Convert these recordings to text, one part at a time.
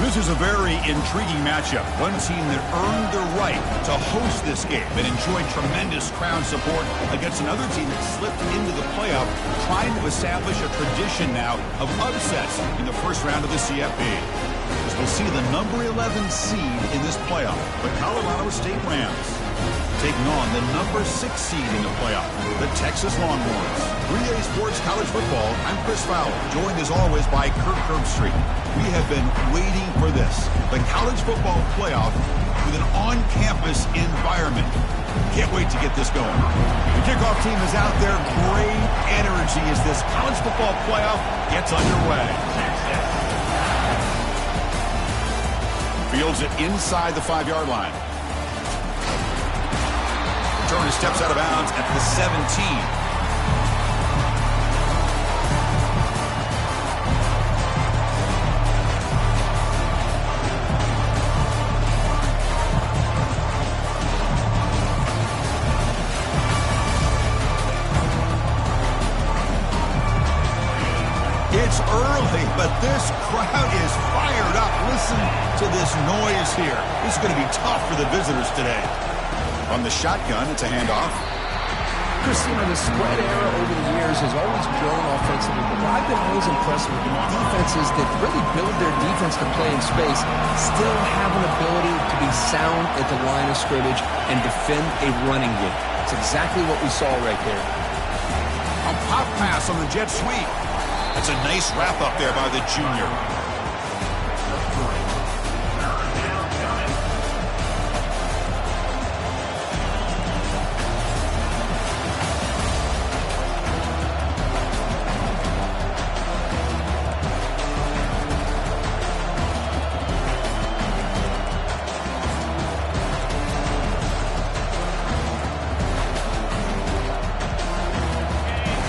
This is a very intriguing matchup. One team that earned the right to host this game and enjoyed tremendous crowd support against another team that slipped into the playoff, trying to establish a tradition now of upsets in the first round of the CFP. As we'll see the number 11 seed in this playoff, the Colorado State Rams, taking on the number 6 seed in the playoff, the Texas Longhorns. 3A Sports College Football, I'm Chris Fowler, joined as always by Kirk Herbstreit. We have been waiting for this, the college football playoff with an on-campus environment. Can't wait to get this going. The kickoff team is out there. Great energy as this college football playoff gets underway. Fields it inside the 5-yard line. Returner steps out of bounds at the 17. It's early, but this crowd is fired up. Listen to this noise here. This is going to be tough for the visitors today. On the shotgun, it's a handoff. Chris, the spread era over the years has always grown offensively, but what I've been always impressed with defenses that really build their defense to play in space still have an ability to be sound at the line of scrimmage and defend a running game. It's exactly what we saw right there. A pop pass on the jet sweep. That's a nice wrap up there by the junior.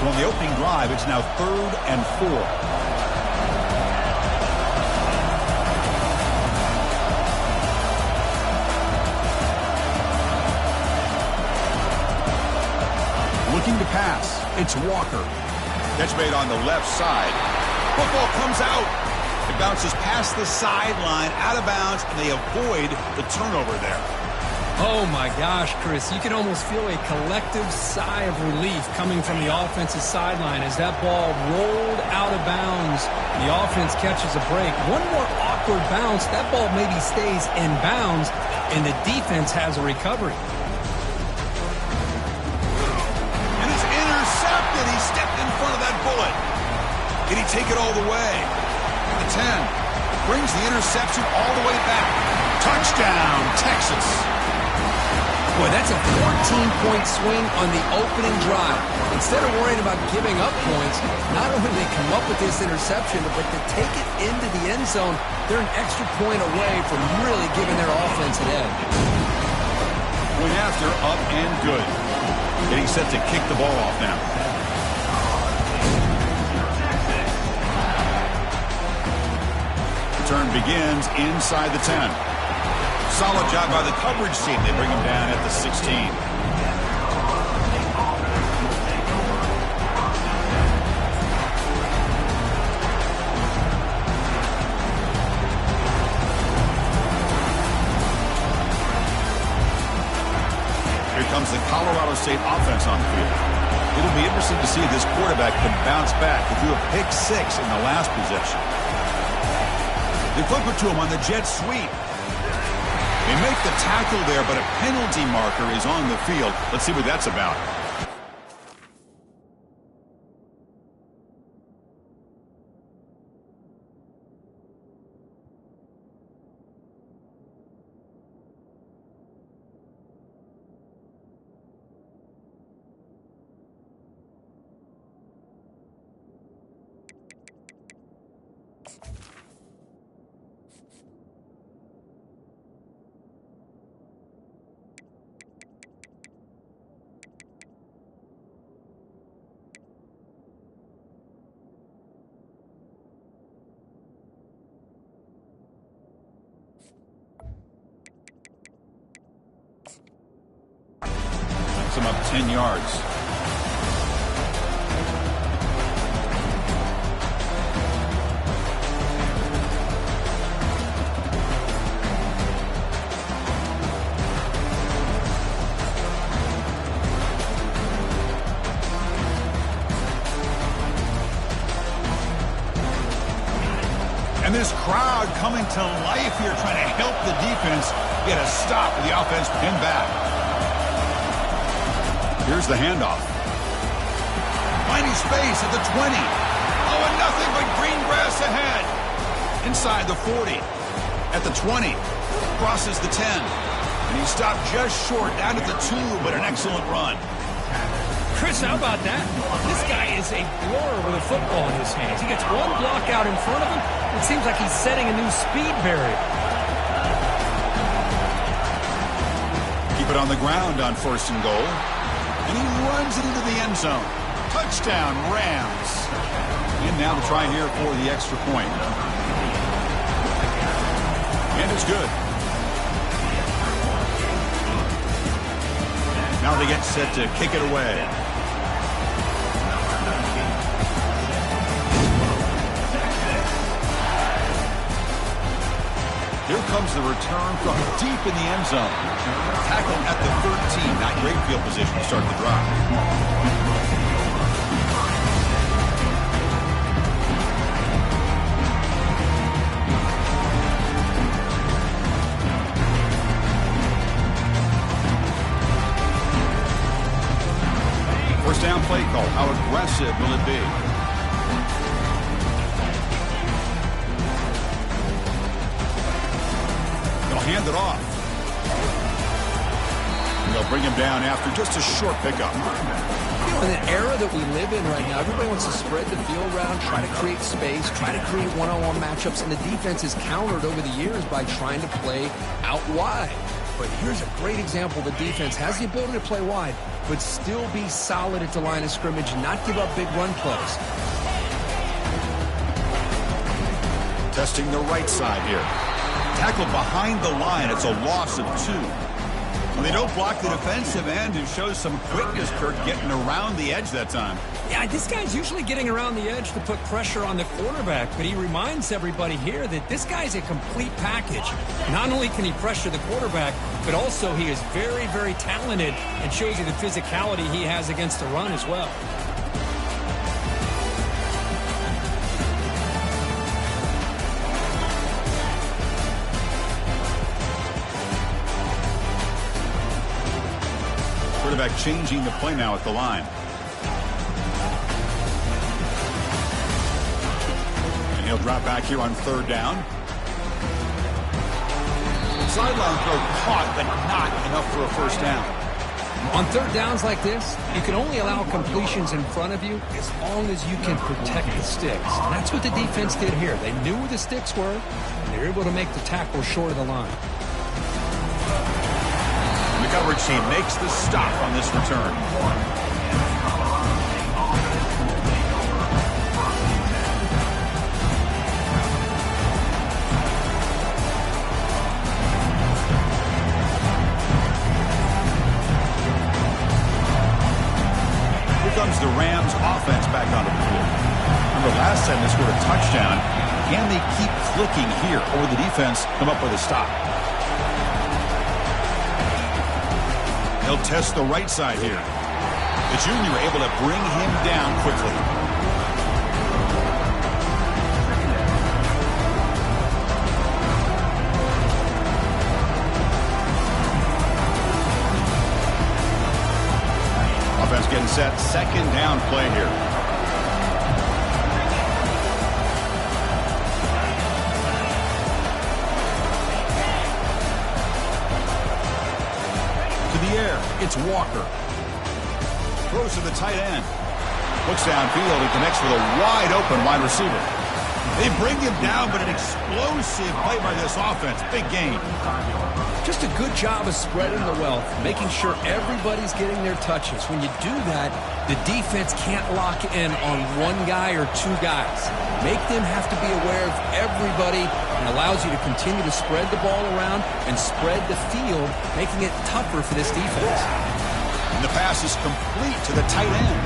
So on the opening drive, it's now 3rd and 4. Looking to pass. It's Walker. Catch made on the left side. Football comes out. It bounces past the sideline, out of bounds, and they avoid the turnover there. Oh, my gosh, Chris. You can almost feel a collective sigh of relief coming from the offensive sideline as that ball rolled out of bounds. The offense catches a break. One more awkward bounce. That ball maybe stays in bounds, and the defense has a recovery. And it's intercepted. He stepped in front of that bullet. Can he take it all the way? The 10 brings the interception all the way back. Touchdown, Texas. Boy, that's a 14-point swing on the opening drive. Instead of worrying about giving up points, not only do they come up with this interception, but to take it into the end zone, they're an extra point away from really giving their offense an edge. Point after, up and good. Getting set to kick the ball off now. Return begins inside the 10. Solid job by the coverage team. They bring him down at the 16. Here comes the Colorado State offense on the field. It'll be interesting to see if this quarterback can bounce back. He threw a pick 6 in the last possession. They flip it to him on the jet sweep. They make the tackle there, but a penalty marker is on the field. Let's see what that's about. Him up 10 yards. This crowd coming to life here, trying to help the defense get a stop with the offense pinned back. Here's the handoff. Finding space at the 20. Oh, and nothing but green grass ahead. Inside the 40. At the 20. Crosses the 10. And he stopped just short, down at the 2, but an excellent run. Chris, how about that? This guy is a blur with a football in his hands. He gets one block out in front of him. It seems like he's setting a new speed barrier. Keep it on the ground on 1st and goal. And he runs it into the end zone. Touchdown, Rams. And now the try here for the extra point. And it's good. Now they get set to kick it away. Here comes the return from deep in the end zone. Tackle at the 13. Not great field position to start the drive. First down play call. How aggressive will it be? Hand it off. They'll bring him down after just a short pickup. You know, in the era that we live in right now, everybody wants to spread the field around, try to create space, try to create one-on-one matchups, and the defense is countered over the years by trying to play out wide. But here's a great example. The defense has the ability to play wide, but still be solid at the line of scrimmage and not give up big run plays. Testing the right side here. Tackle behind the line. It's a loss of 2. Well, they don't block the defensive end and shows some quickness, Kirk, getting around the edge that time. Yeah, this guy's usually getting around the edge to put pressure on the quarterback, but he reminds everybody here that this guy's a complete package. Not only can he pressure the quarterback, but also he is very, very talented and shows you the physicality he has against the run as well. Quarterback changing the play now at the line. And he'll drop back here on 3rd down. Sideline throw caught, but not enough for a first down. On 3rd downs like this, you can only allow completions in front of you as long as you can protect the sticks. And that's what the defense did here. They knew where the sticks were, and they were able to make the tackle short of the line. The coverage team makes the stop on this return. Here comes the Rams offense back onto the field. Remember last time they scored a touchdown. Can they keep clicking here, or the defense come up with a stop? He'll test the right side here. The junior able to bring him down quickly. Offense getting set. 2nd down play here. It's Walker. Throws to the tight end. Looks downfield and connects with a wide open wide receiver. They bring him down, but an explosive play by this offense. Big gain. Just a good job of spreading the wealth, making sure everybody's getting their touches. When you do that, the defense can't lock in on one guy or 2 guys. Make them have to be aware of everybody, and allows you to continue to spread the ball around and spread the field, making it tougher for this defense. And the pass is complete to the tight end.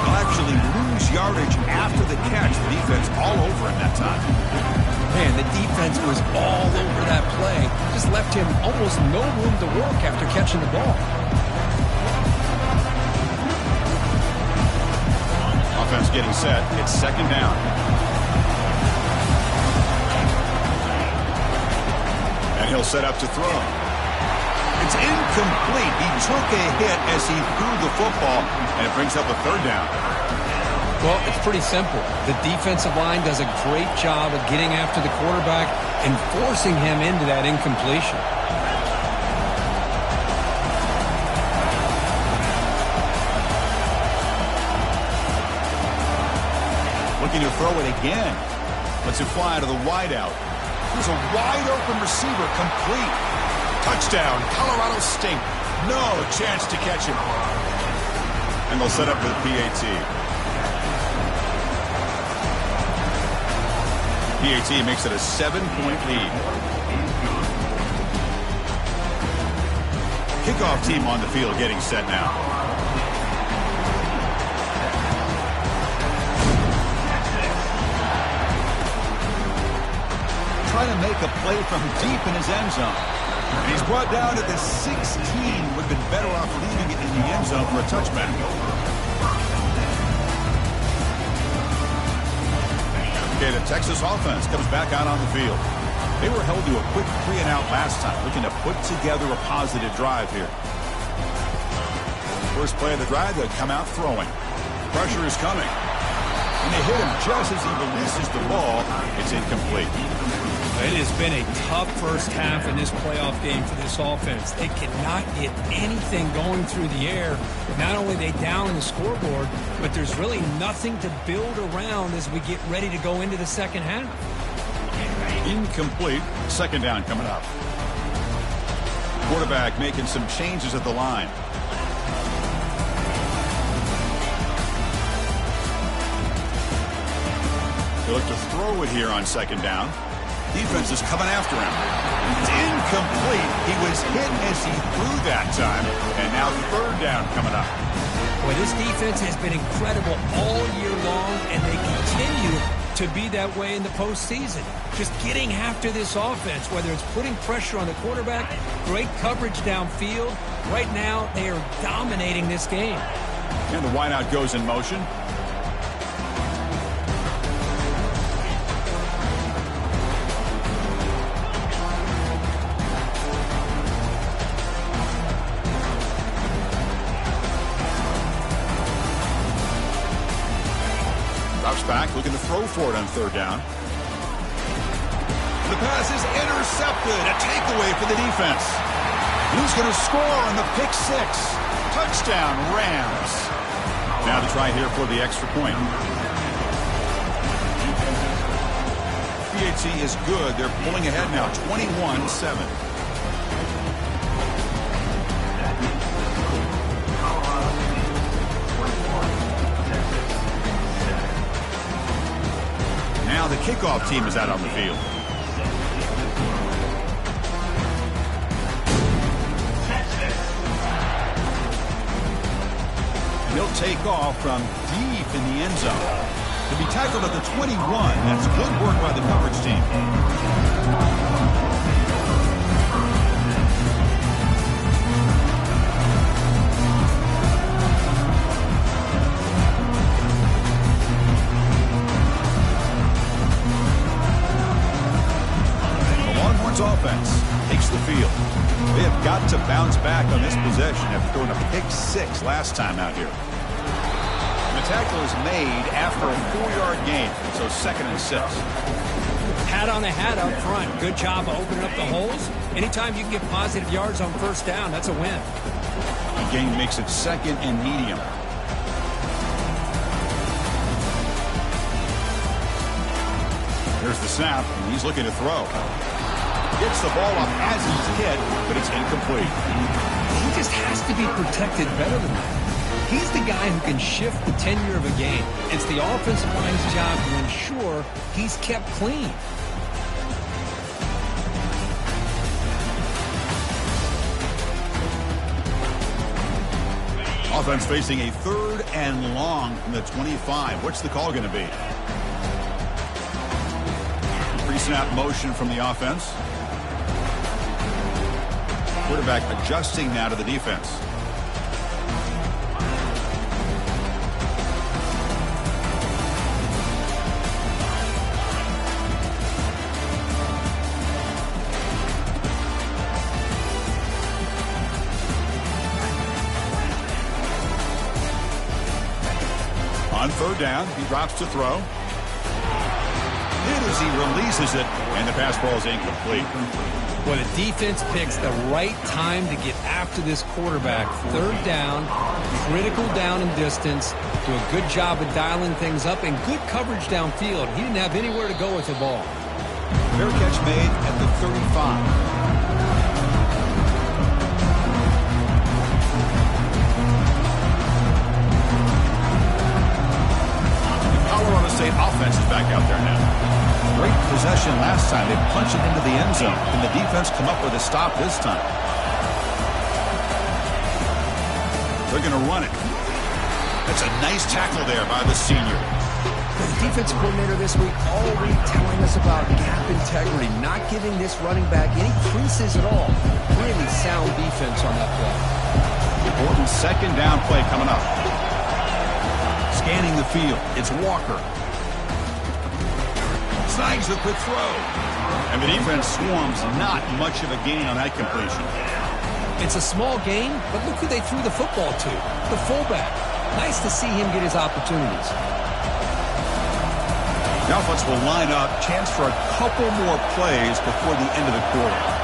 He'll actually lose yardage after the catch. The defense all over him that time. Man, the defense was all over that play. Just left him almost no room to work after catching the ball. Offense getting set. It's 2nd down. He'll set up to throw. It's incomplete. He took a hit as he threw the football, and it brings up a third down. Well, it's pretty simple. The defensive line does a great job of getting after the quarterback and forcing him into that incompletion. Looking to throw it again. Lets it fly to the wideout. There's a wide-open receiver, complete. Touchdown, Colorado State. No chance to catch him. And they'll set up for the PAT. PAT makes it a 7-point lead. Kickoff team on the field getting set now. Trying to make a play from deep in his end zone. And he's brought down at the 16. Would have been better off leaving it in the end zone for a touchback. Okay, the Texas offense comes back out on the field. They were held to a quick 3-and-out last time, looking to put together a positive drive here. First play of the drive, they come out throwing. Pressure is coming. And they hit him just as he releases the ball. It's incomplete. It has been a tough first half in this playoff game for this offense. They cannot get anything going through the air. Not only are they down in the scoreboard, but there's really nothing to build around as we get ready to go into the second half. Incomplete. Second down coming up. Quarterback making some changes at the line. They look to throw it here on second down. Defense is coming after him. It's incomplete. He was hit as he threw that time. And now third down coming up. Boy, this defense has been incredible all year long, and they continue to be that way in the postseason. Just getting after this offense, whether it's putting pressure on the quarterback, great coverage downfield. Right now, they are dominating this game. And the wideout goes in motion. Back, looking to throw for it on third down. The pass is intercepted. A takeaway for the defense. Who's going to score on the pick six? Touchdown, Rams. Now to try here for the extra point. PAT is good. They're pulling ahead now, 21-7. Now the kickoff team is out on the field. And he'll take off from deep in the end zone. To be tackled at the 21, that's good work by the coverage team. Offense takes the field. They have got to bounce back on this possession after throwing a pick six last time out here. And the tackle is made after a 4-yard gain, so 2nd and 6. Hat on a hat up front. Good job of opening up the holes. Anytime you can get positive yards on first down, that's a win. The gain makes it 2nd and medium. Here's the snap, and he's looking to throw. Gets the ball up as he's hit, but it's incomplete. He just has to be protected better than that. He's the guy who can shift the tenure of a game. It's the offensive line's job to ensure he's kept clean. Offense facing a 3rd and long from the 25. What's the call going to be? Pre-snap motion from the offense. Quarterback adjusting now to the defense. On third down, he drops to throw. Hit as he releases it, and the pass ball is incomplete. Well, the defense picks the right time to get after this quarterback. Third down, critical down and distance. Do a good job of dialing things up and good coverage downfield. He didn't have anywhere to go with the ball. Fair catch made at the 35. Colorado State offense is back out there now. Great possession last time. They punched it into the end zone. Can the defense come up with a stop this time? They're going to run it. That's a nice tackle there by the senior. The defensive coordinator this week already telling us about gap integrity, not giving this running back any creases at all. Really sound defense on that play. Important second down play coming up. Scanning the field, it's Walker. Snags the quick throw. And the defense swarms, not much of a gain on that completion. It's a small gain, but look who they threw the football to, the fullback. Nice to see him get his opportunities. The offense will line up, chance for a couple more plays before the end of the quarter.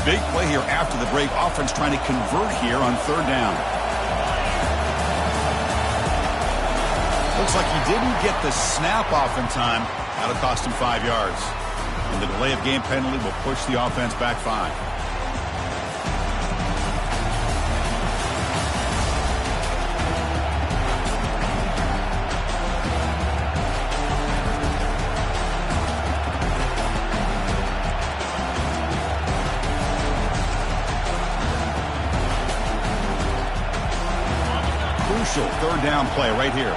Big play here after the break. Offense trying to convert here on third down. Looks like he didn't get the snap off in time. That'll cost him 5 yards. And the delay of game penalty will push the offense back 5. Third down play right here.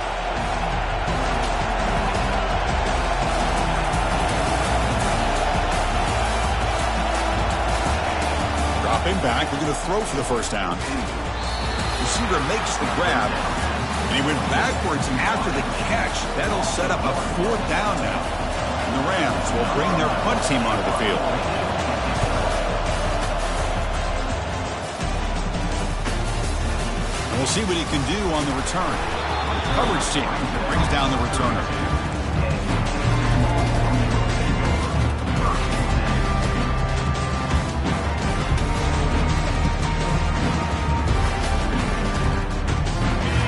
Dropping back, we're going to throw for the first down. Receiver makes the grab, and he went backwards after the catch. That'll set up a fourth down now. And the Rams will bring their punt team onto the field. We'll see what he can do on the return. Coverage team brings down the returner.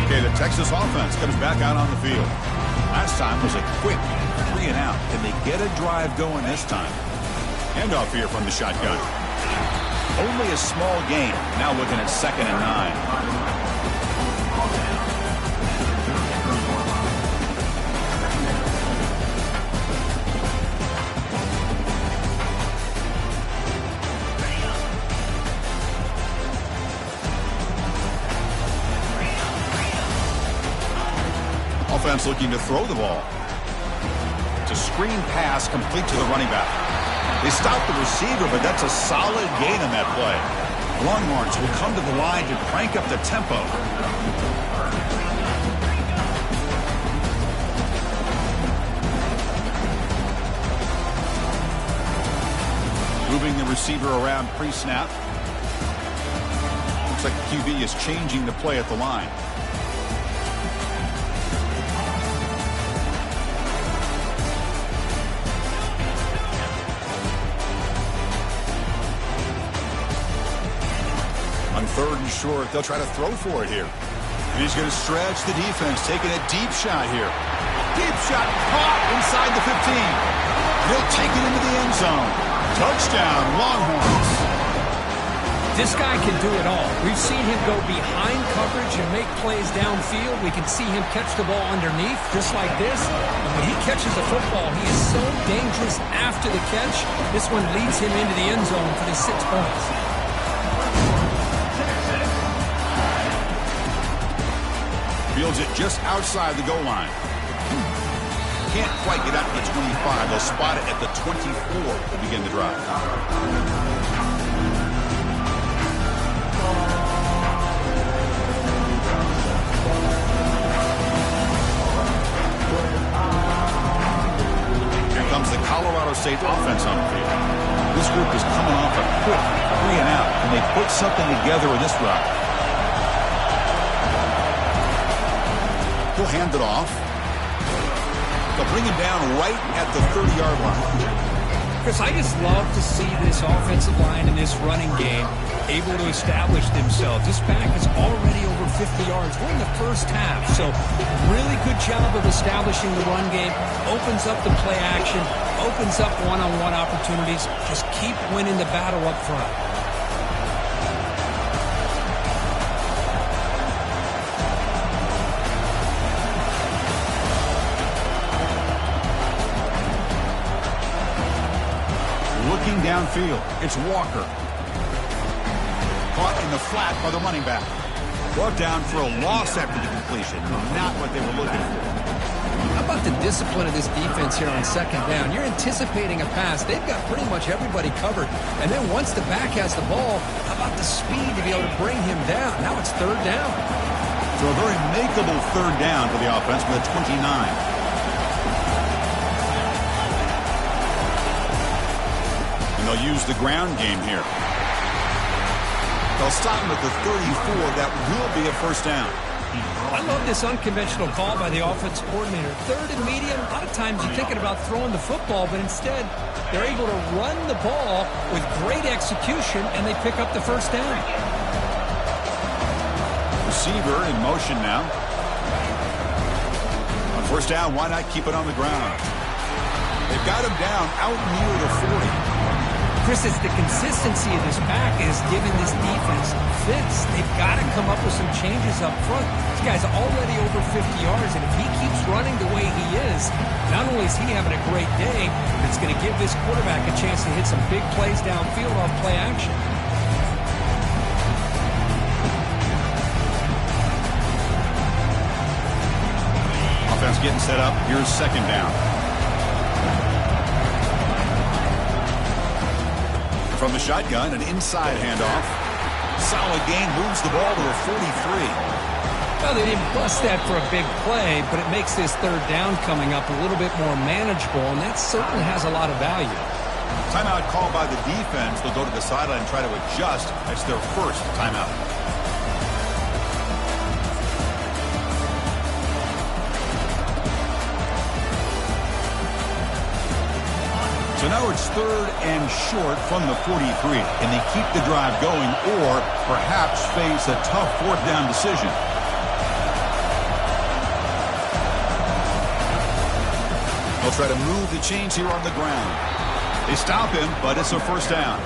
Okay, the Texas offense comes back out on the field. Last time was a quick 3 and out. Can they get a drive going this time? Handoff here from the shotgun. Only a small gain. Now looking at 2nd and 9. Offense looking to throw the ball. It's a screen pass complete to the running back. They stop the receiver, but that's a solid gain on that play. Longhorns will come to the line to crank up the tempo. Moving the receiver around pre-snap. Looks like the QB is changing the play at the line. Third and short, they'll try to throw for it here. And he's going to stretch the defense, taking a deep shot here. Deep shot caught inside the 15. He'll take it into the end zone. Touchdown, Longhorns. This guy can do it all. We've seen him go behind coverage and make plays downfield. We can see him catch the ball underneath, just like this. And when he catches the football, he is so dangerous after the catch. This one leads him into the end zone for the 6 points. Fields it just outside the goal line. Can't quite get out to the 25. They'll spot it at the 24 to begin the drive. Here comes the Colorado State offense on the field. This group is coming off a quick 3 and out. Can they put something together in this route? He'll hand it off. They'll bring him down right at the 30-yard line. Chris, I just love to see this offensive line in this running game able to establish themselves. This back is already over 50 yards. We're in the first half, so really good job of establishing the run game. Opens up the play action, opens up one-on-one opportunities. Just keep winning the battle up front. Looking downfield, it's Walker. Caught in the flat by the running back. Brought down for a loss after the completion. Not what they were looking for. How about the discipline of this defense here on 2nd down? You're anticipating a pass. They've got pretty much everybody covered. And then once the back has the ball, how about the speed to be able to bring him down? Now it's 3rd down. So a very makeable 3rd down for the offense with a 29. They'll use the ground game here. They'll stop him at the 34. That will be a 1st down. I love this unconventional call by the offensive coordinator. 3rd and medium, a lot of times you're thinking about throwing the football, but instead they're able to run the ball with great execution, and they pick up the 1st down. Receiver in motion now. On 1st down, why not keep it on the ground? They've got him down out near the 40. Chris, it's the consistency of this back is giving this defense fits. They've got to come up with some changes up front. This guy's already over 50 yards, and if he keeps running the way he is, not only is he having a great day, but it's going to give this quarterback a chance to hit some big plays downfield off play action. Offense getting set up. Here's 2nd down. From the shotgun, an inside handoff. Solid gain, moves the ball to the 43. Well, they didn't bust that for a big play, but it makes this 3rd down coming up a little bit more manageable, and that certainly has a lot of value. Timeout called by the defense. They'll go to the sideline and try to adjust. That's their 1st timeout. So now it's 3rd and short from the 43. Can they keep the drive going or perhaps face a tough 4th down decision? They'll try to move the chains here on the ground. They stop him, but it's a 1st down.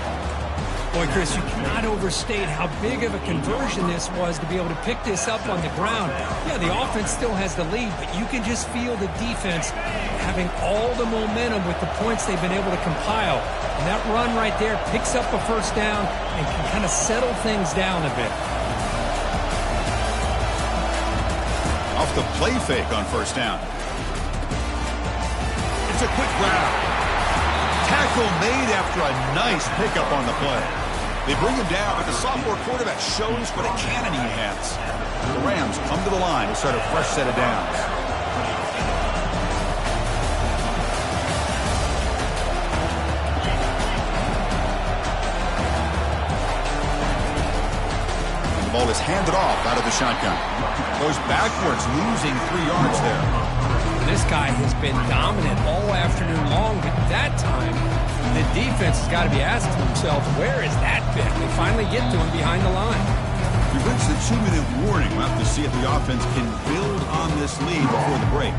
Boy, Chris, you cannot overstate how big of a conversion this was to be able to pick this up on the ground. Yeah, the offense still has the lead, but you can just feel the defense having all the momentum with the points they've been able to compile. And that run right there picks up a 1st down and can kind of settle things down a bit. Off the play fake on 1st down. It's a quick grab. Tackle made after a nice pickup on the play. They bring him down, but the sophomore quarterback shows what a cannon he has. The Rams come to the line to start a fresh set of downs. And the ball is handed off out of the shotgun. Goes backwards, losing 3 yards there. This guy has been dominant all afternoon long, but that time, the defense has got to be asking themselves, where is that been? They finally get to him behind the line. We've reached the 2-minute warning. We'll have to see if the offense can build on this lead before the break.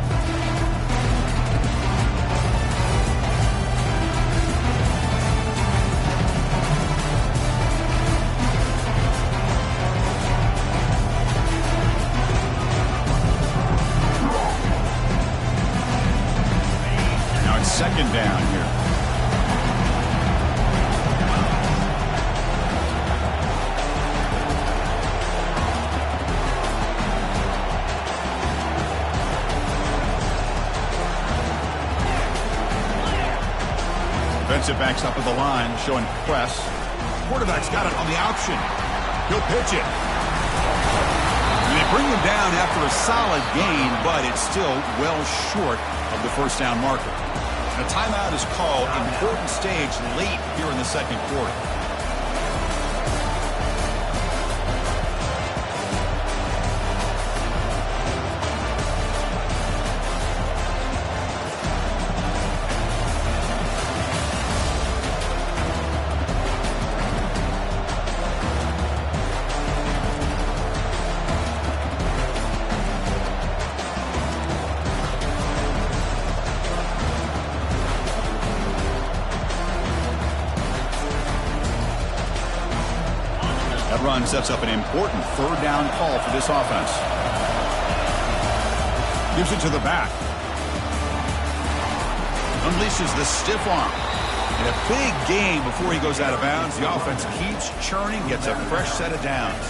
Gets it back up at the line, showing press. Quarterback's got it on the option. He'll pitch it. And they bring him down after a solid gain, but it's still well short of the first down marker. A timeout is called. Important stage late here in the second quarter. Run sets up an important third down call for this offense. Gives it to the back. Unleashes the stiff arm. And a big gain before he goes out of bounds. The offense keeps churning, gets a fresh set of downs.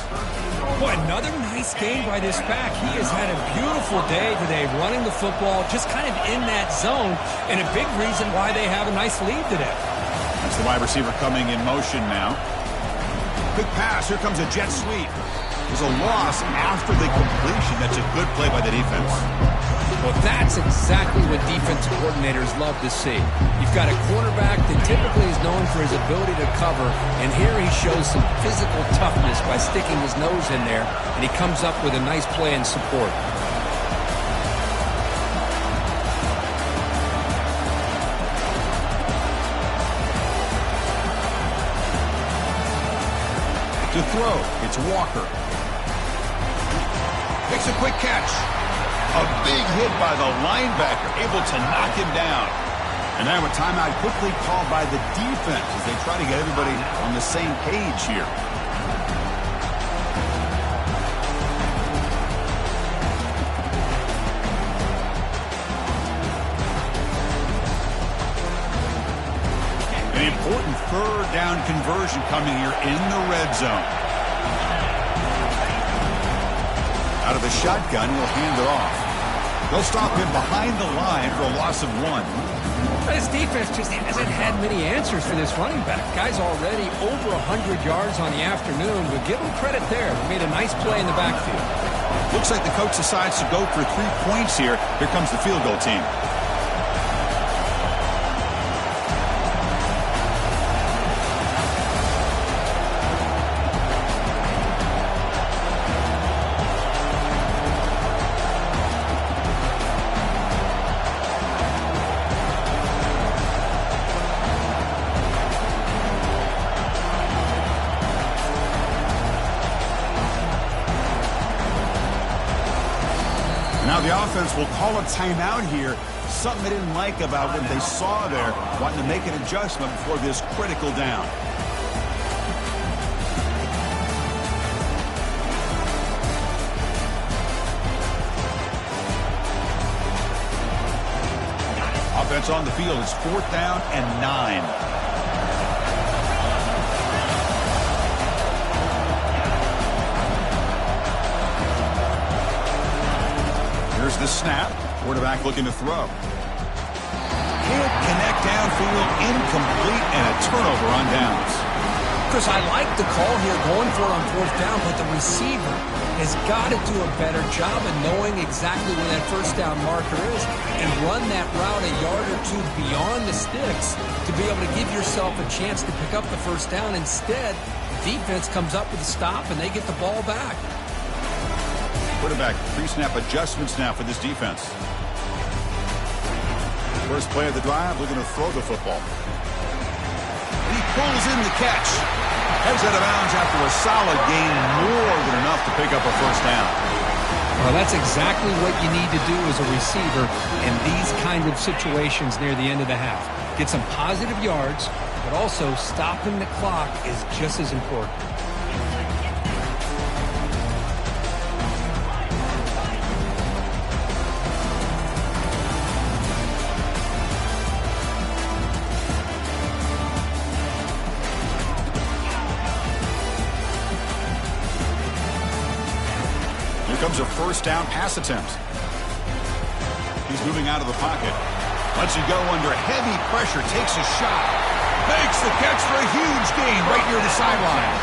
Boy, another nice game by this back. He has had a beautiful day today running the football, just kind of in that zone, and a big reason why they have a nice lead today. That's the wide receiver coming in motion now. Quick pass. Here comes a jet sweep. There's a loss after the completion. That's a good play by the defense. Well, that's exactly what defensive coordinators love to see. You've got a quarterback that typically is known for his ability to cover, and here he shows some physical toughness by sticking his nose in there, and he comes up with a nice play in support. To throw, it's Walker. Makes a quick catch. A big hit by the linebacker, able to knock him down. And now a timeout quickly called by the defense as they try to get everybody on the same page here. An important third down conversion coming here in the red zone. Out of the shotgun, he'll hand it off. They'll stop him behind the line for a loss of 1. His defense just hasn't had many answers for this running back. Guy's already over 100 yards on the afternoon, but give him credit there. He made a nice play in the backfield. Looks like the coach decides to go for 3 points here. Here comes the field goal team. Now the offense will call a timeout here. Something they didn't like about what they saw there. Wanting to make an adjustment before this critical down. Offense on the field. It's 4th down and 9. Here's the snap. Quarterback looking to throw. Can't connect downfield, incomplete, and a turnover on downs. Chris, I like the call here going for it on 4th down, but the receiver has got to do a better job of knowing exactly where that first down marker is and run that route a yard or 2 beyond the sticks to be able to give yourself a chance to pick up the first down. Instead, the defense comes up with a stop and they get the ball back. Quarterback pre-snap adjustments now for this defense. First play of the drive, looking to throw the football. And he pulls in the catch. Heads out of bounds after a solid gain, more than enough to pick up a first down. Well, that's exactly what you need to do as a receiver in these kind of situations near the end of the half. Get some positive yards, but also stopping the clock is just as important. Comes a first down pass attempt. He's moving out of the pocket. Lets it go under heavy pressure. Takes a shot. Makes the catch for a huge gain right near the sideline.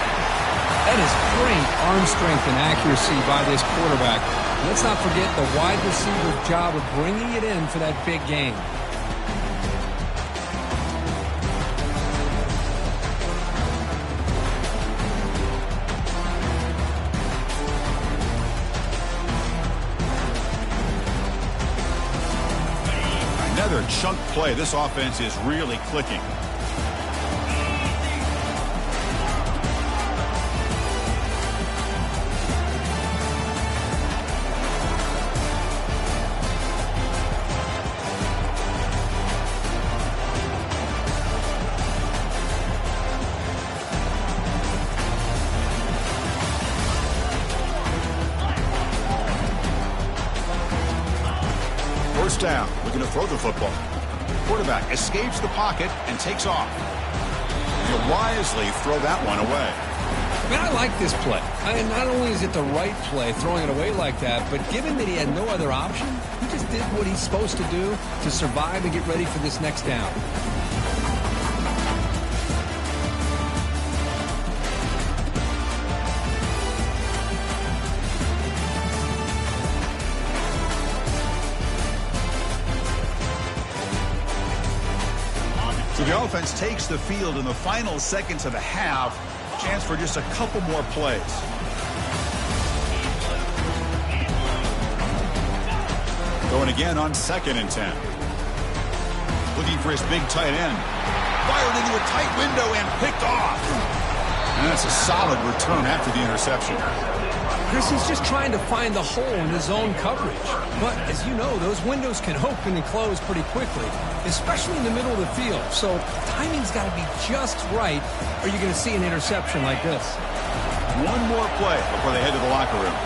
That is great arm strength and accuracy by this quarterback. Let's not forget the wide receiver's job of bringing it in for that big gain. Another chunk play. This offense is really clicking. First down, looking to throw the football. Quarterback escapes the pocket and takes off. He'll wisely throw that one away. Man, I like this play. Not only is it the right play, throwing it away like that, but given that he had no other option, he just did what he's supposed to do to survive and get ready for this next down. So the offense takes the field in the final seconds of the half. Chance for just a couple more plays. Going again on 2nd and 10. Looking for his big tight end. Fired into a tight window and picked off. And that's a solid return after the interception. Chris, he's just trying to find the hole in his own coverage. But as you know, those windows can open and close pretty quickly, especially in the middle of the field. So timing's got to be just right, or you're going to see an interception like this. One more play before they head to the locker room.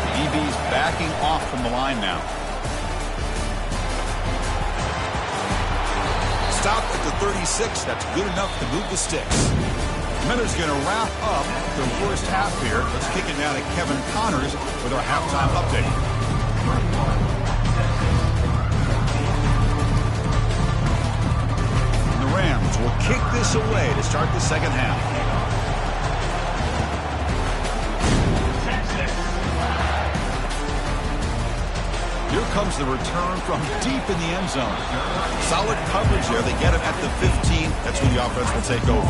The DB's backing off from the line now. Stop at the 36. That's good enough to move the sticks. Miller's going to wrap up the first half here. Let's kick it now to Kevin Connors with our halftime update. And the Rams will kick this away to start the second half. Here comes the return from deep in the end zone. Solid coverage there. They get him at the 15. That's where the offense will take over.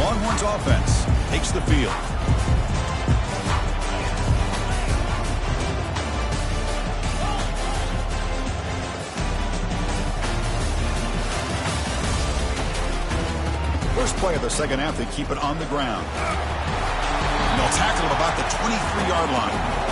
Longhorns offense takes the field. First play of the second half, they keep it on the ground. And they'll tackle it about the 23-yard line.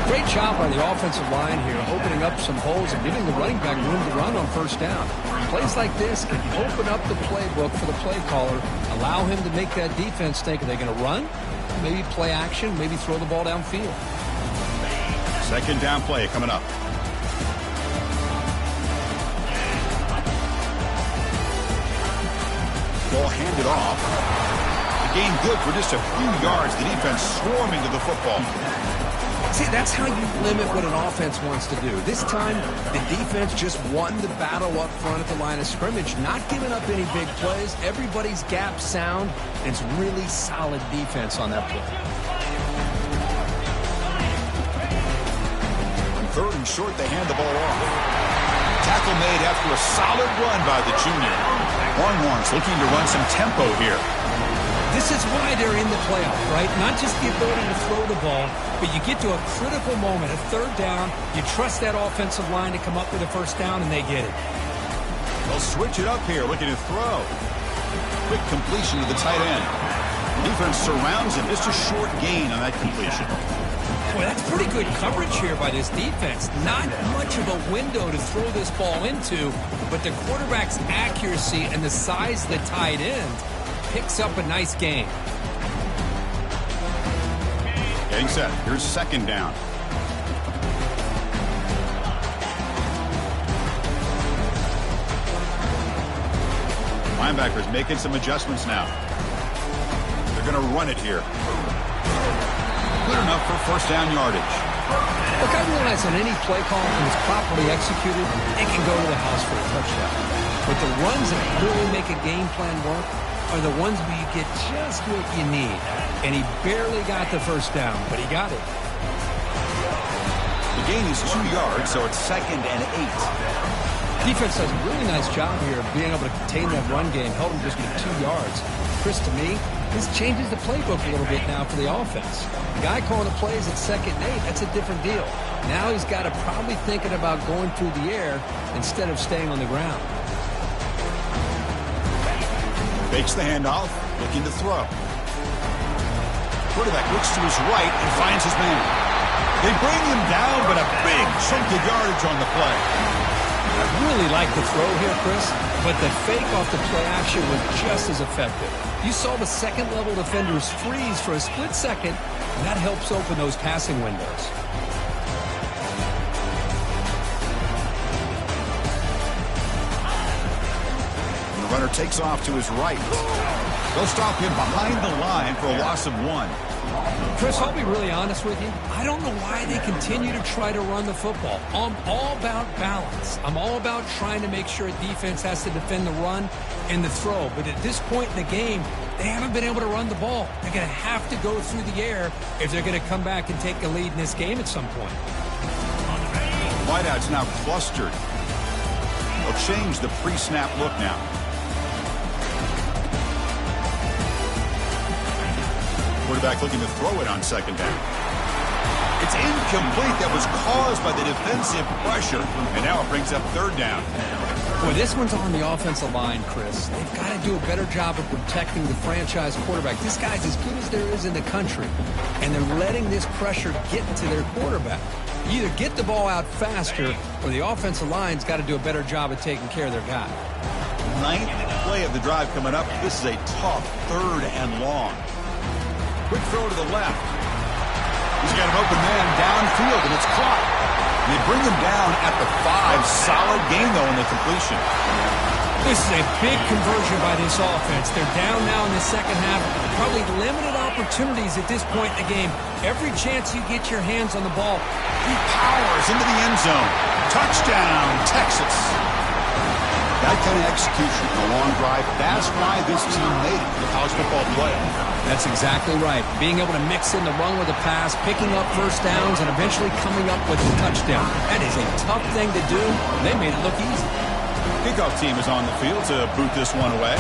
Great job by the offensive line here, opening up some holes and giving the running back room to run on first down. Plays like this can open up the playbook for the play caller, allow him to make that defense think, are they going to run? Maybe play action, maybe throw the ball downfield. Second down play coming up. Ball handed off. The gain good for just a few yards. The defense swarming to the football. See, that's how you limit what an offense wants to do. This time, the defense just won the battle up front at the line of scrimmage, not giving up any big plays. Everybody's gap sound. It's really solid defense on that play. On 3rd and short, they hand the ball off. Tackle made after a solid run by the junior. Longhorns looking to run some tempo here. This is why they're in the playoff, right? Not just the ability to throw the ball, but you get to a critical moment, a 3rd down, you trust that offensive line to come up with a first down, and they get it. They'll switch it up here, looking to throw. Quick completion to the tight end. Defense surrounds him. Just a short gain on that completion. Boy, that's pretty good coverage here by this defense. Not much of a window to throw this ball into, but the quarterback's accuracy and the size of the tight end picks up a nice gain. Getting set. Here's 2nd down. Linebackers making some adjustments now. They're going to run it here. Good enough for first down yardage. Look, I realize that any play call, when it's properly executed, it can go to the house for a touchdown. But the runs that really make a game plan work are the ones where you get just what you need. And he barely got the first down, but he got it. The gain is 2 yards, so it's 2nd and 8. Defense does a really nice job here of being able to contain that run game, held him just with 2 yards. Chris, to me, this changes the playbook a little bit now for the offense. The guy calling the plays at 2nd and 8, that's a different deal. Now he's got to probably thinking about going through the air instead of staying on the ground. Fakes the handoff, looking to throw. Quarterback looks to his right and finds his man. They bring him down, but a big chunk of yardage on the play. I really like the throw here, Chris, but the fake off the play action was just as effective. You saw the second-level defenders freeze for a split second, and that helps open those passing windows. And the runner takes off to his right. They'll stop him behind the line for a loss of 1. Chris, I'll be really honest with you. I don't know why they continue to try to run the football. I'm all about balance. I'm all about trying to make sure a defense has to defend the run and the throw. But at this point in the game, they haven't been able to run the ball. They're going to have to go through the air if they're going to come back and take a lead in this game at some point. Wideout's now clustered. They'll change the pre-snap look now. Quarterback looking to throw it on 2nd down. It's incomplete. That was caused by the defensive pressure. And now it brings up 3rd down. Boy, this one's on the offensive line, Chris. They've got to do a better job of protecting the franchise quarterback. This guy's as good as there is in the country. And they're letting this pressure get to their quarterback. You either get the ball out faster or the offensive line's got to do a better job of taking care of their guy. 9th play of the drive coming up. This is a tough 3rd and long. Quick throw to the left. He's got an open man downfield, and it's caught. And they bring him down at the 5. Solid gain, though, in the completion. This is a big conversion by this offense. They're down now in the second half. Probably limited opportunities at this point in the game. Every chance you get your hands on the ball. He powers into the end zone. Touchdown, Texas. That kind of execution in a long drive, that's why this team made it to the college football playoff. That's exactly right. Being able to mix in the run with the pass, picking up first downs, and eventually coming up with a touchdown. That is a tough thing to do. They made it look easy. Kickoff team is on the field to boot this one away.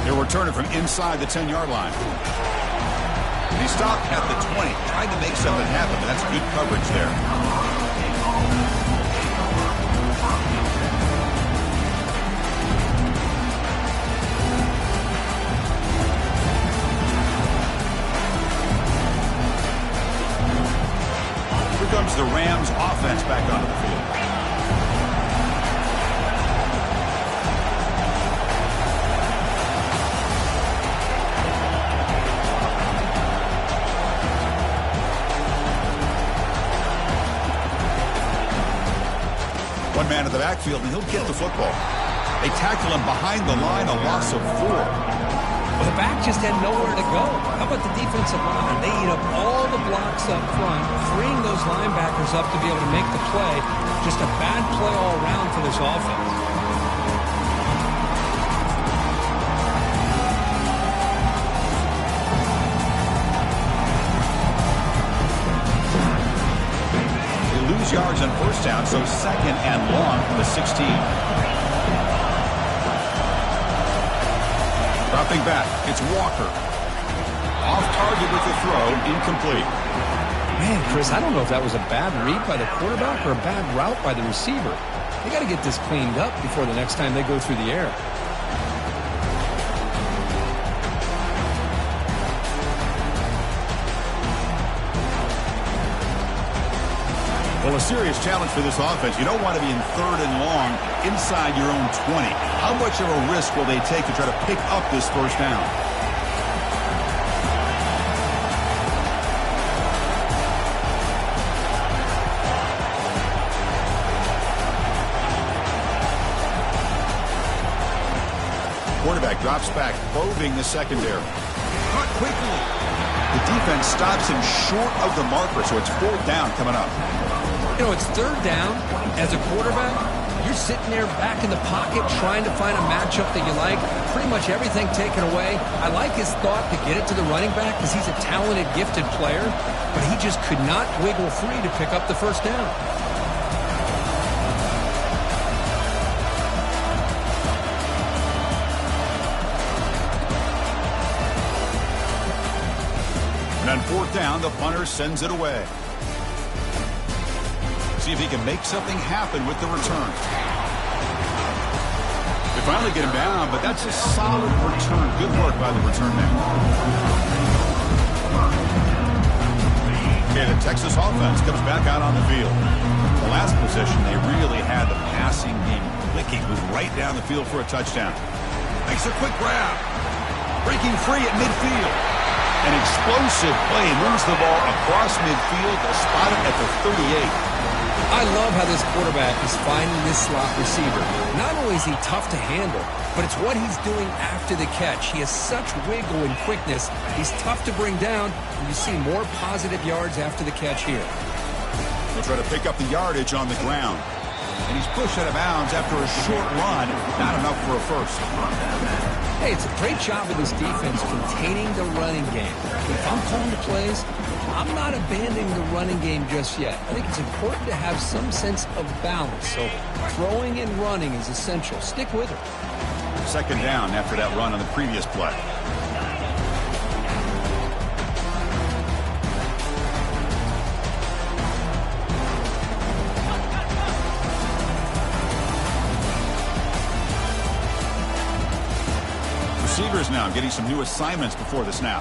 They'll return it from inside the 10-yard line. He stopped at the 20, trying to make something happen, but that's good coverage there. Here comes the Rams offense back onto the field. One man in the backfield, and he'll get the football. They tackle him behind the line, a loss of 4. Well, the back just had nowhere to go. How about the defensive line? They eat up all the blocks up front, freeing those linebackers up to be able to make the play. Just a bad play all around for this offense. They lose yards on first down, so 2nd and long from the 16. Dropping back, it's Walker. Off target with the throw, incomplete. Man, Chris, I don't know if that was a bad read by the quarterback or a bad route by the receiver. They got to get this cleaned up before the next time they go through the air. Well, a serious challenge for this offense. You don't want to be in 3rd and long inside your own 20. How much of a risk will they take to try to pick up this first down? Quarterback drops back, probing the secondary. Caught quickly. The defense stops him short of the marker, so it's 4th down coming up. You know, it's 3rd down. As a quarterback, you're sitting there back in the pocket trying to find a matchup that you like. Pretty much everything taken away. I like his thought to get it to the running back because he's a talented, gifted player, but he just could not wiggle free to pick up the 1st down. And on 4th down, the punter sends it away. See if he can make something happen with the return. They finally get him down, but that's a solid return. Good work by the return man. Okay, the Texas offense comes back out on the field. The last possession, they really had the passing game clicking. Moved right down the field for a touchdown. Makes a quick grab. Breaking free at midfield. An explosive play, moves the ball across midfield to spot it at the 38. I love how this quarterback is finding this slot receiver. Not only is he tough to handle, but it's what he's doing after the catch. He has such wiggle and quickness. He's tough to bring down, and you see more positive yards after the catch here. He'll try to pick up the yardage on the ground. And he's pushed out of bounds after a short run. Not enough for a first. Hey, it's a great job of this defense containing the running game. If I'm calling the plays, I'm not abandoning the running game just yet. I think it's important to have some sense of balance. So throwing and running is essential. Stick with it. 2nd down after that run on the previous play. Receivers now getting some new assignments before the snap.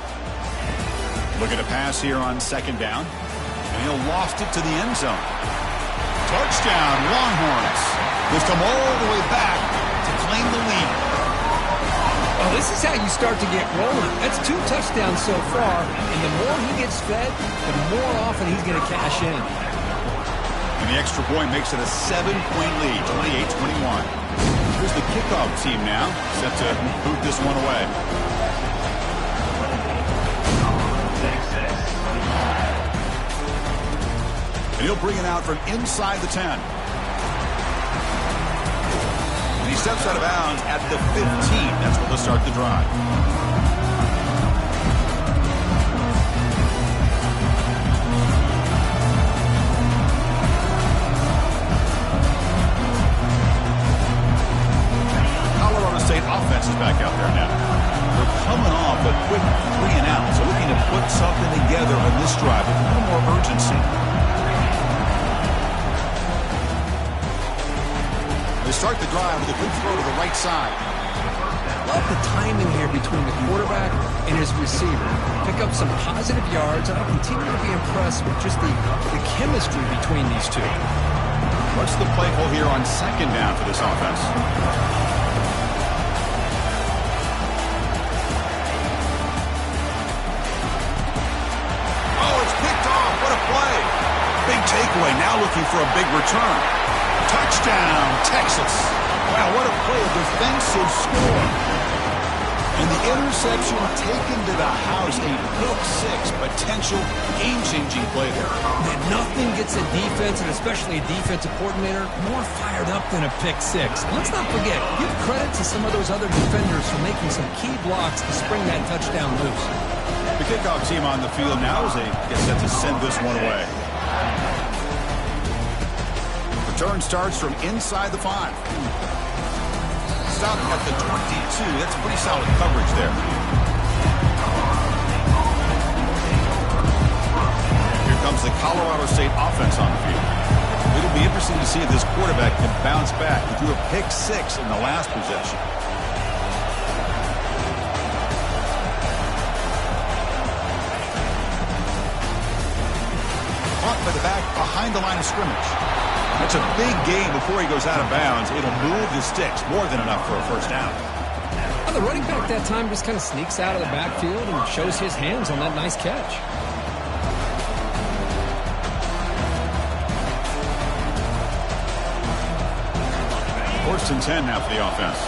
Looking to pass here on 2nd down. And he'll loft it to the end zone. Touchdown, Longhorns. They've come all the way back to claim the lead. Well, this is how you start to get rolling. That's 2 touchdowns so far, and the more he gets fed, the more often he's going to cash in. And the extra point makes it a 7-point lead, 28-21. Here's the kickoff team now, set to boot this one away. And he'll bring it out from inside the 10. And he steps out of bounds at the 15. That's where they'll start the drive. Offense is back out there now. They're coming off a quick 3-and-out, so looking to put something together on this drive with a little more urgency. They start the drive with a quick throw to the right side. Love the timing here between the quarterback and his receiver. Pick up some positive yards, and I continue to be impressed with just the chemistry between these two. What's the play call here on 2nd down for this offense? Takeaway, now looking for a big return. Touchdown, Texas. Wow, what a play, a defensive score. And the interception taken to the house, a pick 6, potential game-changing play there. Man, nothing gets a defense, and especially a defensive coordinator, more fired up than a pick 6. Let's not forget, give credit to some of those other defenders for making some key blocks to spring that touchdown loose. The kickoff team on the field now as they get set to send this one away. Return starts from inside the 5. Stop at the 22. That's pretty solid coverage there. Here comes the Colorado State offense on the field. It'll be interesting to see if this quarterback can bounce back. He threw a pick 6 in the last possession. Caught by the back behind the line of scrimmage. That's a big gain before he goes out of bounds. It'll move the sticks, more than enough for a first down. Well, the running back that time just kind of sneaks out of the backfield and shows his hands on that nice catch. 1st and 10 now for the offense.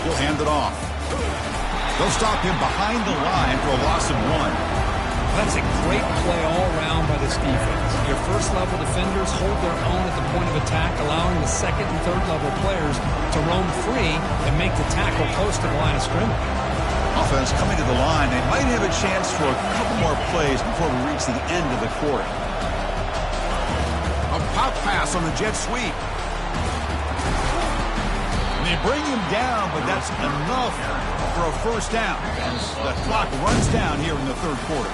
He'll hand it off. They'll stop him behind the line for a loss of 1. That's a great play all around by this defense. Your first-level defenders hold their own at the point of attack, allowing the second and third-level players to roam free and make the tackle close to the line of scrimmage. Offense coming to the line. They might have a chance for a couple more plays before we reach the end of the quarter. A pop pass on the jet sweep. And they bring him down, but that's enough for a first down as the clock runs down here in the third quarter.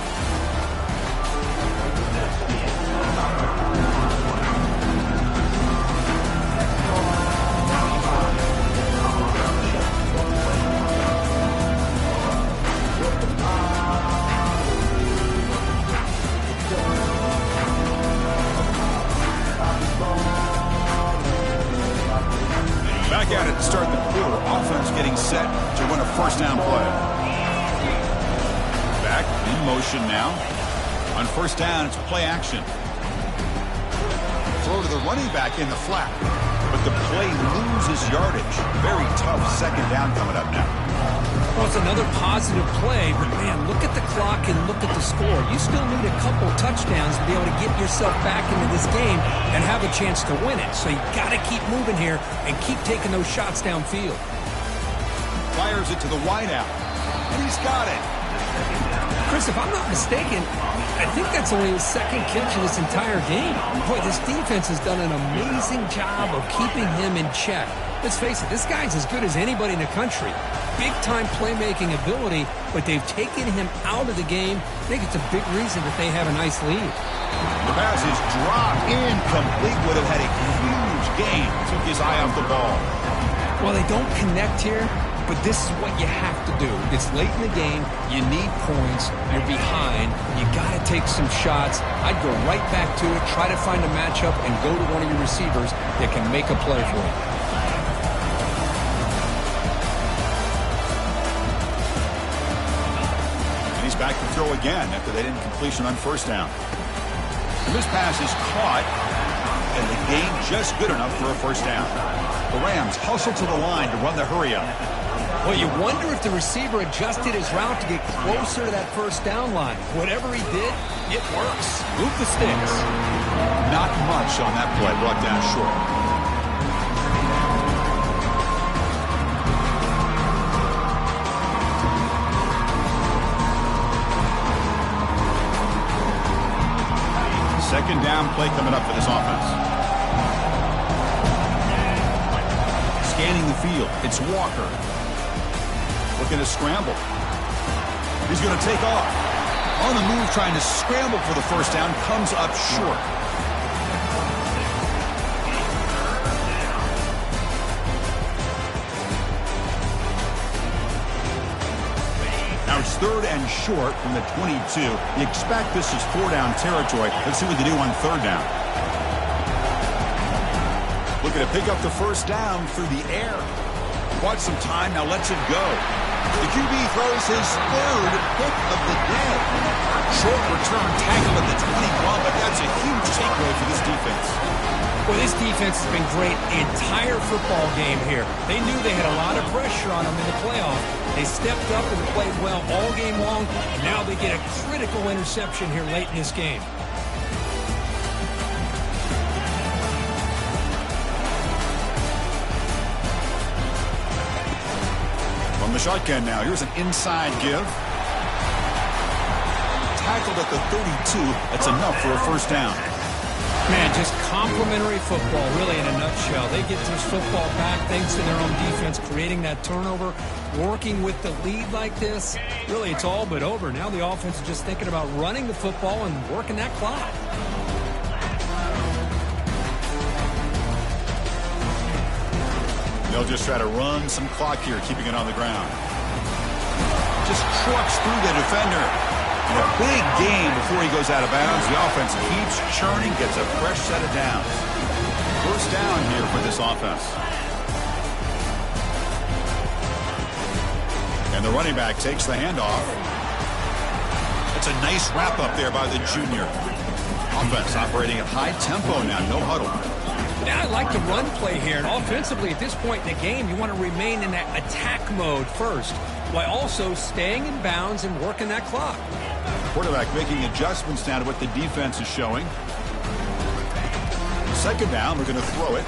Back at it to start the quarter. Offense getting set to run a first down play. Back in motion now. On first down, it's play action. Throw to the running back in the flat. But the play loses yardage. Very tough second down coming up now. Well, it's another positive play, but man, look at the clock and look at the score. You still need a couple touchdowns to be able to get yourself back into this game and have a chance to win it. So you got to keep moving here and keep taking those shots downfield. Fires it to the wideout, and he's got it. Chris, if I'm not mistaken, I think that's only his second catch in this entire game. Boy, this defense has done an amazing job of keeping him in check. Let's face it, this guy's as good as anybody in the country. Big-time playmaking ability, but they've taken him out of the game. I think it's a big reason that they have a nice lead. The pass is dropped incomplete. Would have had a huge gain. Took his eye off the ball. Well, they don't connect here, but this is what you have to do. It's late in the game. You need points. You're behind. You got to take some shots. I'd go right back to it, try to find a matchup, and go to one of your receivers that can make a play for you. Back to throw again after they didn't completion on first down. And this pass is caught, and the gain just good enough for a first down. The Rams hustle to the line to run the hurry up. Well, you wonder if the receiver adjusted his route to get closer to that first down line. Whatever he did, it works. Move the sticks. Not much on that play, brought down short. Second down play coming up for this offense. Scanning the field. It's Walker. Looking to scramble. He's going to take off. On the move, trying to scramble for the first down. Comes up short. Now it's third and short from the 22. You expect this is four-down territory. Let's see what they do on third down. Looking to pick up the first down through the air. Watch some time, now lets it go. The QB throws his third pick of the day. Short return tackle at the 21, but that's a huge takeaway for this defense. Well, this defense has been great the entire football game here. They knew they had a lot of pressure on them in the playoff. They stepped up and played well all game long. Now they get a critical interception here late in this game. From the shotgun now, here's an inside give. Tackled at the 32. That's enough for a first down. Man, just complimentary football, really, in a nutshell. They get this football back thanks to their own defense, creating that turnover, working with the lead like this. Really, it's all but over. Now the offense is just thinking about running the football and working that clock. They'll just try to run some clock here, keeping it on the ground. Just trucks through the defender. And a big gain before he goes out of bounds. The offense keeps churning, gets a fresh set of downs. First down here for this offense. And the running back takes the handoff. It's a nice wrap up there by the junior. Offense operating at high tempo now, no huddle. Yeah, I like the run play here. And offensively, at this point in the game, you want to remain in that attack mode first. while also staying in bounds and working that clock. Quarterback making adjustments now to what the defense is showing. Second down, we're going to throw it.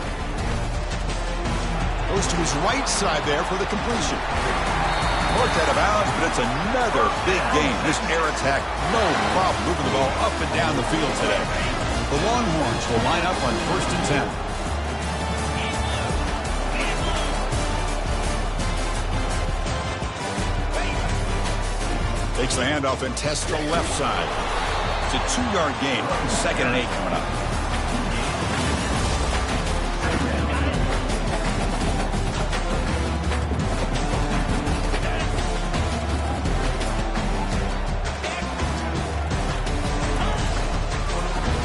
Goes to his right side there for the completion. Marked out of bounds, but it's another big game. This air attack, no problem moving the ball up and down the field today. The Longhorns will line up on 1st and 10. Takes the handoff and tests the left side. It's a 2-yard gain. 2nd and 8 coming up.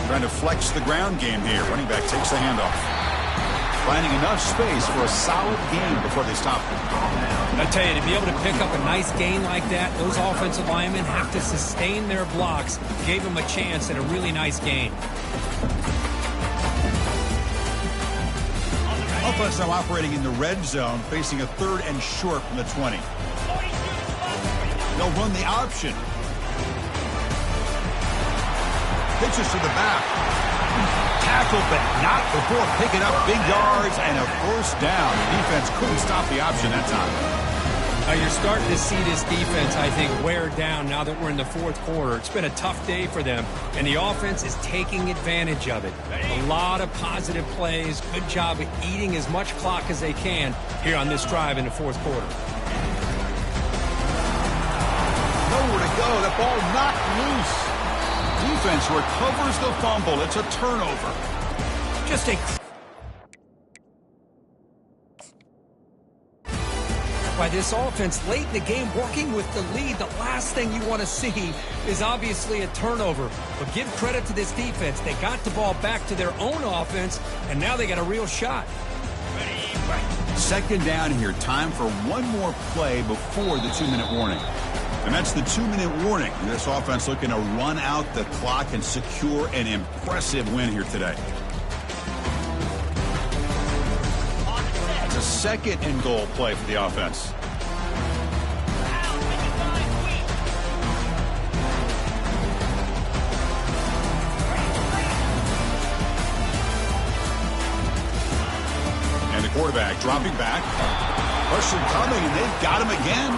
Trying to flex the ground game here. Running back takes the handoff. Finding enough space for a solid gain before they stop him. I tell you, to be able to pick up a nice gain like that, those offensive linemen have to sustain their blocks. Gave them a chance at a really nice gain. Offense now operating in the red zone, facing a 3rd and short from the 20. They'll run the option. Pitches to the back. Tackled, but not before picking up big yards and a 1st down. The defense couldn't stop the option that time. You're starting to see this defense, I think, wear down now that we're in the 4th quarter. It's been a tough day for them, and the offense is taking advantage of it. A lot of positive plays. Good job of eating as much clock as they can here on this drive in the 4th quarter. Nowhere to go. The ball knocked loose. Defense recovers the fumble. It's a turnover. Just a by this offense late in the game, working with the lead. The last thing you want to see is obviously a turnover. But give credit to this defense. They got the ball back to their own offense, and now they got a real shot. 2nd down here. Time for one more play before the 2-minute warning. And that's the 2-minute warning. This offense looking to run out the clock and secure an impressive win here today. It's a 2nd and goal play for the offense. And the quarterback dropping back. Russian coming, and they've got him again.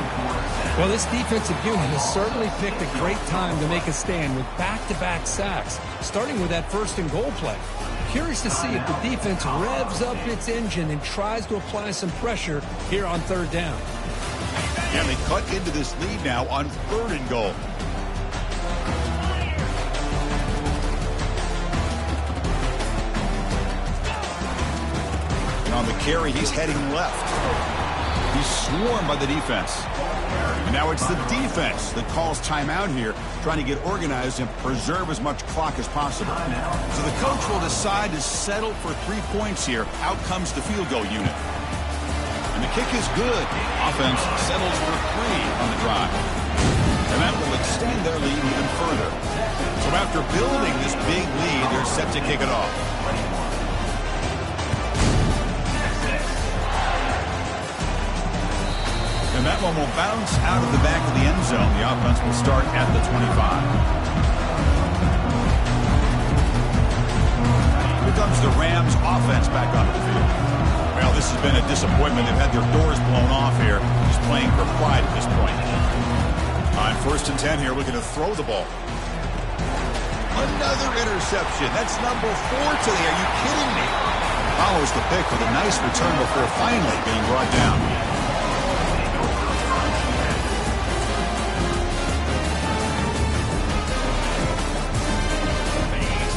Well, this defensive unit has certainly picked a great time to make a stand with back-to-back sacks, starting with that 1st and goal play. Curious to see if the defense revs up its engine and tries to apply some pressure here on 3rd down. And they cut into this lead now on 3rd and goal. And on the carry, he's heading left. He's swarmed by the defense. And now it's the defense that calls timeout here, trying to get organized and preserve as much clock as possible. So the coach will decide to settle for 3 points here. Out comes the field goal unit. And the kick is good. Offense settles for 3 on the drive. And that will extend their lead even further. So after building this big lead, they're set to kick it off. And that one will bounce out of the back of the end zone. The offense will start at the 25. Here comes the Rams offense back onto the field. Well, this has been a disappointment. They've had their doors blown off here. Just playing for pride at this point. On 1st and 10 here, looking to throw the ball. Another interception. That's number 4 today. Are you kidding me? Follows the pick with a nice return before finally being brought down.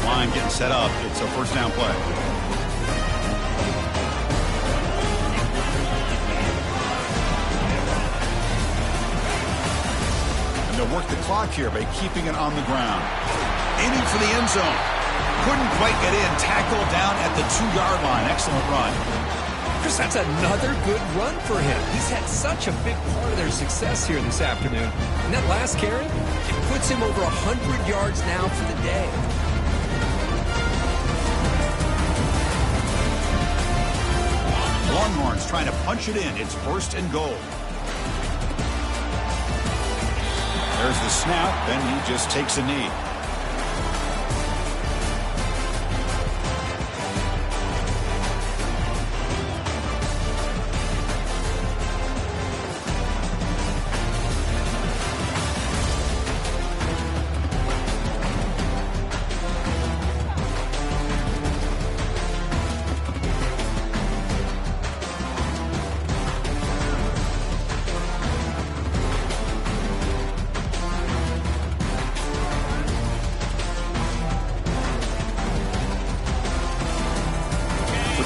Line getting set up. It's a 1st down play. And they'll work the clock here by keeping it on the ground. Aiming for the end zone. Couldn't quite get in. Tackled down at the 2-yard line. Excellent run. Chris, that's another good run for him. He's had such a big part of their success here this afternoon. And that last carry, it puts him over 100 yards now for the day. Longhorns trying to punch it in. It's 1st and goal. There's the snap, and he just takes a knee.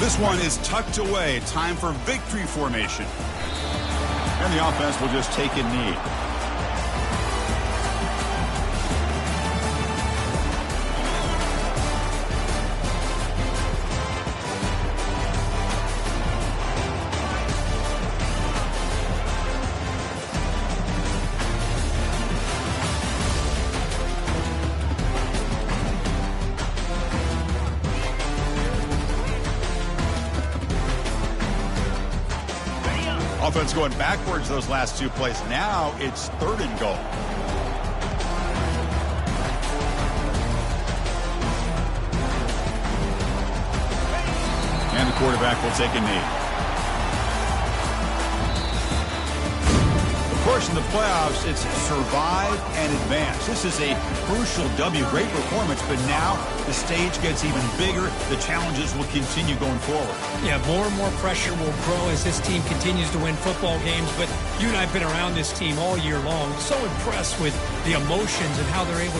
This one is tucked away. Time for victory formation. And the offense will just take a knee. Offense going backwards those last two plays. Now it's 3rd and goal. And the quarterback will take a knee. Of course, in the playoffs, it's survive and advance. This is a crucial W. Great performance, but now the stage gets even bigger. The challenges will continue going forward. Yeah, more and more pressure will grow as this team continues to win football games. But you and I have been around this team all year long. So impressed with the emotions and how they're able to